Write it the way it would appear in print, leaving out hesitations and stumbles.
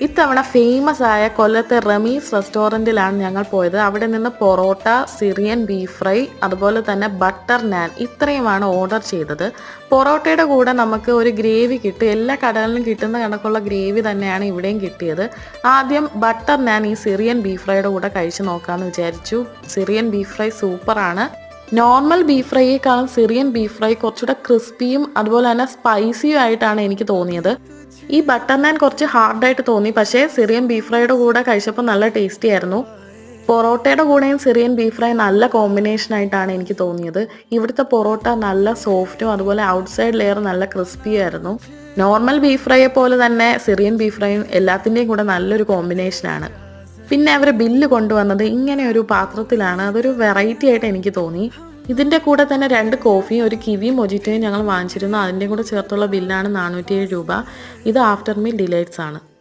ഇത്തവണ ഫേമസ് ആയ കൊല്ലത്തെ റമീസ് റെസ്റ്റോറൻറ്റിലാണ് ഞങ്ങൾ പോയത്. അവിടെ നിന്ന് പൊറോട്ട, സിറിയൻ ബീഫ് ഫ്രൈ, അതുപോലെ തന്നെ ബട്ടർ നാൻ ഇത്രയുമാണ് ഓർഡർ ചെയ്തത്. പൊറോട്ടയുടെ കൂടെ നമുക്ക് ഒരു ഗ്രേവി കിട്ടും. എല്ലാ കടകളിലും കിട്ടുന്ന കണക്കുള്ള ഗ്രേവി തന്നെയാണ് ഇവിടെയും കിട്ടിയത്. ആദ്യം ബട്ടർ നാൻ ഈ സിറിയൻ ബീഫ് ഫ്രൈയുടെ കൂടെ കഴിച്ച് നോക്കാമെന്ന് വിചാരിച്ചു. സിറിയൻ ബീഫ് ഫ്രൈ സൂപ്പറാണ്. നോർമൽ ബീഫ് ഫ്രൈയേക്കാളും സിറിയൻ ബീഫ് ഫ്രൈ കുറച്ചുകൂടെ ക്രിസ്പിയും അതുപോലെ തന്നെ സ്പൈസിയും ആയിട്ടാണ് എനിക്ക് തോന്നിയത്. ഈ ബട്ടർ നാൻ കുറച്ച് ഹാർഡായിട്ട് തോന്നി, പക്ഷേ സിറിയൻ ബീഫ് ഫ്രൈയുടെ കൂടെ കഴിച്ചപ്പോൾ നല്ല ടേസ്റ്റി ആയിരുന്നു. പൊറോട്ടയുടെ കൂടെയും സിറിയൻ ബീഫ് ഫ്രൈ നല്ല കോമ്പിനേഷൻ ആയിട്ടാണ് എനിക്ക് തോന്നിയത്. ഇവിടുത്തെ പൊറോട്ട നല്ല സോഫ്റ്റും അതുപോലെ ഔട്ട്സൈഡ് ലെയർ നല്ല ക്രിസ്പിയും ആയിരുന്നു. നോർമൽ ബീഫ് ഫ്രൈയെ പോലെ തന്നെ സിറിയൻ ബീഫ് ഫ്രൈയും എല്ലാത്തിൻ്റെയും കൂടെ നല്ലൊരു കോമ്പിനേഷനാണ്. പിന്നെ അവർ ബില്ല് കൊണ്ടുവന്നത് ഇങ്ങനെ ഒരു പാത്രത്തിലാണ്. അതൊരു വെറൈറ്റി ആയിട്ട് എനിക്ക് തോന്നി. ഇതിൻ്റെ കൂടെ തന്നെ 2 കോഫിയും ഒരു കിവി മൊജിറ്റോയും ഞങ്ങൾ വാങ്ങിച്ചിരുന്നു. അതിൻ്റെ കൂടെ ചേർത്തുള്ള ബില്ലാണ് 407 രൂപ. ഇത് ആഫ്റ്റർ മീൽ ഡിലൈറ്റ്സ് ആണ്.